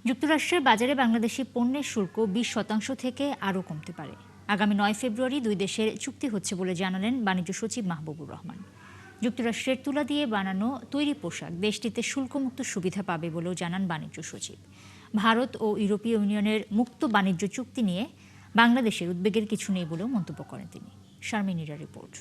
যুক্তরাষ্ট্রের বাজারে বাংলাদেশি পণ্যের শুল্ক 20% থেকে আরও কমতে পারে। আগামী 9 ফেব্রুয়ারি দুই দেশের চুক্তি হচ্ছে বলে জানালেন বাণিজ্য সচিব মাহবুবুর রহমান। যুক্তরাষ্ট্রের তুলা দিয়ে বানানো তৈরি পোশাক দেশটিতে শুল্কমুক্ত সুবিধা পাবে বলেও জানান বাণিজ্য সচিব। ভারত ও ইউরোপীয় ইউনিয়নের মুক্ত বাণিজ্য চুক্তি নিয়ে বাংলাদেশের উদ্বেগের কিছু নেই বলেও মন্তব্য করেন তিনি। শারমিনীরা রিপোর্ট।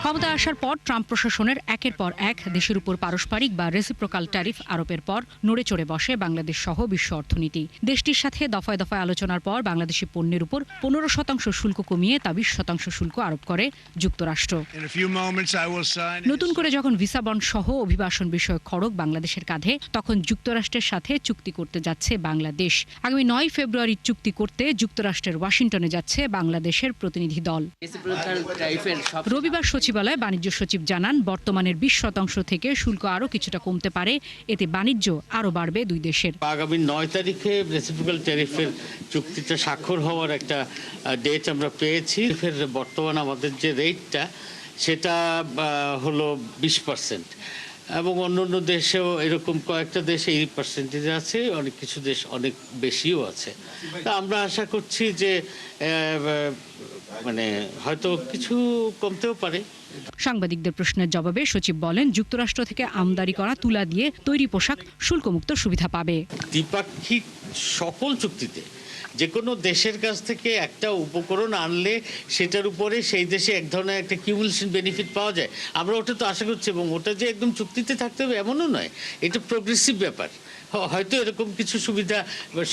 ক্ষমতা আসার পর ট্রাম্প প্রশাসনের একের পর এক দেশের উপর পারস্পরিক বা রেসিপ্রোকাল ট্যারিফ আরোপের পর নড়ে চড়ে বসে বাংলাদেশ সহ বিশ্ব অর্থনীতি। দেশটির সাথে দফায় দফায় আলোচনার পর বাংলাদেশি পণ্যের উপর 15% শুল্ক কমিয়ে তা 20% শুল্ক আরোপ করে যুক্তরাষ্ট্র। নতুন করে যখন ভিসা বন্ড সহ অভিবাসন বিষয়ক খড়গ বাংলাদেশের কাঁধে, তখন যুক্তরাষ্ট্রের সাথে চুক্তি করতে যাচ্ছে বাংলাদেশ। আগামী 9 ফেব্রুয়ারি চুক্তি করতে যুক্তরাষ্ট্রের ওয়াশিংটনে যাচ্ছে বাংলাদেশের প্রতিনিধি দল। রবিবার সচিবালয়ে বাণিজ্য সচিব জানান, বর্তমানের 20% থেকে শুল্ক আরও কিছুটা কমতে পারে। এতে বাণিজ্য আরও বাড়বে দুই দেশের। আগামী 9 তারিখে রেসিপ্রোকাল ট্যারিফের চুক্তিটা স্বাক্ষর হওয়ার একটা ডেট আমরা পেয়েছি। বর্তমান আমাদের যে রেটটা সেটা হলো 20%, এবং অন্যান্য দেশেও এরকম কয়েকটা দেশে এই পার্সেন্টেজ আছে, অনেক কিছু দেশ অনেক বেশিও আছে। তা আমরা আশা করছি যে হয়তো কিছু কমতেও পারে। সাংবাদিকদের প্রশ্নের জবাবে সচিব বলেন, যুক্তরাষ্ট্র থেকে আমদানি করা তুলা দিয়ে তৈরি পোশাক শুল্কমুক্ত সুবিধা পাবে। দ্বিপাক্ষিক সকল চুক্তিতে যে কোনো দেশের কাছ থেকে একটা উপকরণ আনলে সেটার উপরে সেই দেশে এক ধরনের একটা কিউমুলেশন বেনিফিট পাওয়া যায়। আমরা ওটা তো আশা করছি, এবং ওটা যে একদম চুক্তিতে থাকতে হবে এমনও নয়, এটা প্রোগ্রেসিভ ব্যাপার। হয়তো এরকম কিছু সুবিধা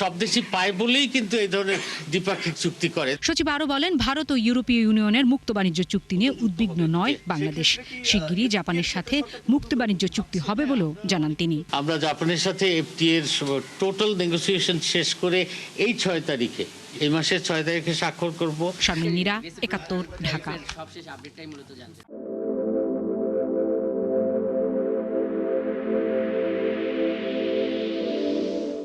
সব দেশই পায় বলেই কিন্তু এই ধরনের দ্বিপাক্ষিক চুক্তি করে। সচিব আরও বলেন, ভারত ও ইউরোপীয় ইউনিয়নের মুক্ত বাণিজ্য চুক্তি নিয়ে উদ্বিগ্ন নয় বাংলাদেশ। শিগগিরই জাপানের সাথে মুক্ত বাণিজ্য চুক্তি হবে বলেও জানান তিনি। আমরা জাপানের সাথে এফটিএ এর টোটাল নেগোসিয়েশন শেষ করে এই 6 তারিখে, এই মাসের 6 তারিখে স্বাক্ষর করব। শারমিনীরা, 71, ঢাকা।